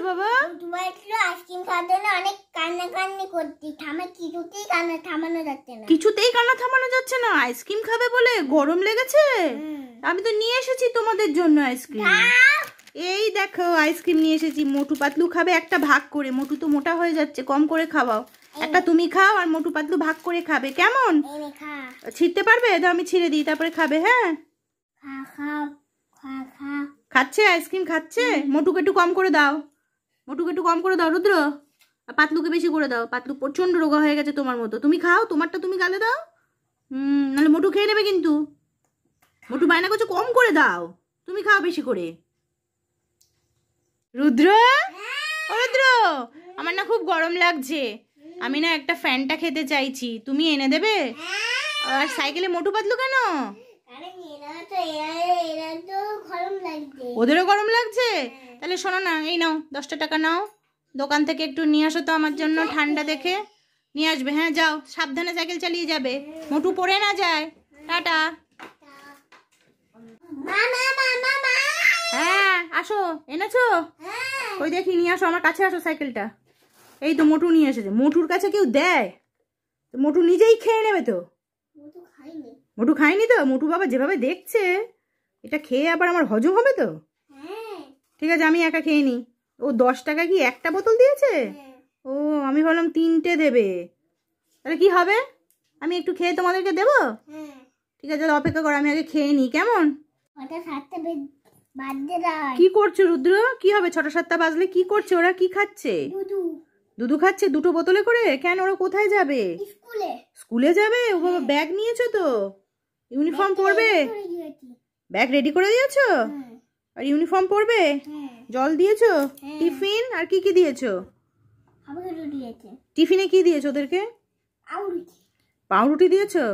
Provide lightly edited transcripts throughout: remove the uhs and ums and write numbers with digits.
বাবা? তোমার একটু আইসক্রিম খাওয়ার জন্য অনেক কান্নাকান্নি করছি, কিছুতেই কান্না থামানো যাচ্ছে না। কিছুতেই কান্না থামানো যাচ্ছে না? আইসক্রিম খাবে বলে গরম লেগেছে? আমি তো নিয়ে এসেছি তোমাদের জন্য আইসক্রিম। এই দেখো আইসক্রিম নিয়ে এসেছি। মোটু পাতলু খাবে একটা ভাগ করে। মোটু তো মোটা হয়ে যাচ্ছে, কম করে খাওয়াও। একটা তুমি খাও আর মোটু পাতলু ভাগ করে খাবে, কেমন? ছিঁড়তে পারবে? দাও আমি ছিঁড়ে দিই, তারপরে খাবে। হ্যাঁ, খাচ্ছে আইসক্রিম খাচ্ছে। মোটুকে একটু কম করে দাও, মোটুকে একটু কম করে দাও রুদ্র। আর পাতলুকে বেশি করে দাও। পাতলু প্রচন্ড রোগা হয়ে গেছে তোমার মতো। তুমি খাও, তোমারটা তুমি গালে দাও। নাহলে মোটু খেয়ে নেবে কিন্তু। মোটু বায়না করছে কম করে দাও, তুমি খাও বেশি করে। রুদ্র, ও রুদ্র, আমার না খুব গরম লাগছে। আমি না একটা ফ্যানটা খেতে চাইছি, তুমি এনে দেবে? আর সাইকেলে মোটু পাতলু কেন? ওদেরও গরম লাগছে? তাহলে শোনো না, এই নাও 10টা টাকা নাও, দোকান থেকে একটু নিয়ে আসো তো আমার জন্য, ঠান্ডা দেখে নিয়ে আসবে। হ্যাঁ যাও, সাবধানে সাইকেল চালিয়ে যাবে, মোটু পড়ে না যায়। টাটা। হ্যাঁ আসো, এনেছো? ওই দেখি নিয়ে আসো, আমার কাছে আসো সাইকেলটা। এই তো মোটু নিয়ে এসেছে। মোটুর কাছে কেউ দেয়? মোটু নিজেই খেয়ে নেবে তো। মোটু খায়নি তো? মোটু বাবা যেভাবে দেখছে, এটা খেয়ে আবার আমার হজম হবে তো। ঠিক আছে, আমি একা খেয়ে নিই। ও 10 টাকা কি একটা বোতল দিয়েছে? ও, আমি ভাবলাম 3টে দেবে। তাহলে কি হবে? আমি একটু খেয়ে তোমাদেরকে দেবো? ঠিক আছে, অপেক্ষা করো, আমি আগে খেয়ে নিই, কেমন? কি করছো রুদ্র? কি হবে 6টা 7টা বাজলে? কি করছে ওরা? কি খাচ্ছে? দুধু খাচ্ছে 2টো বোতলে করে? কেন, ওরা কোথায় যাবে? স্কুলে যাবে? ও বাবা, ব্যাগ নিয়েছো তো? ইউনিফর্ম পরবে? ব্যাগ রেডি করে দিয়েছো? আর ইউনিফর্ম পরবে? জল দিয়েছো? টিফিন আর কি কি দিয়েছো? টিফিনে কি দিয়েছো ওদেরকে? পাউরুটি দিয়েছো?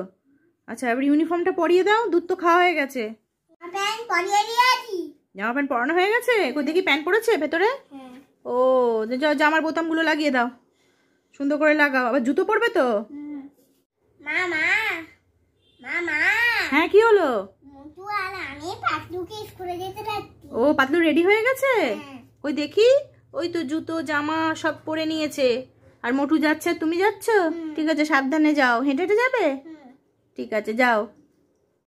আচ্ছা, এবার ইউনিফর্মটা পরিয়ে দাও। দুধ তো খাওয়া হয়ে গেছে। জামা প্যান্ট পরানো হয়ে গেছে? কই দেখি, প্যান্ট পরেছে ভেতরে? ও, জামার বোতামগুলো লাগিয়ে দাও, সুন্দর করে লাগাও। আবার জুতো পরবে তো? হ্যাঁ, কি হলো? ও, পাতলু রেডি হয়ে গেছে? ওই দেখি, ওই তো জুতো জামা সব পরে নিয়েছে। আর মোটু যাচ্ছে, তুমি যাচ্ছ? ঠিক আছে, সাবধানে যাও। হেঁটে হেঁটে যাবে? ঠিক আছে, যাও।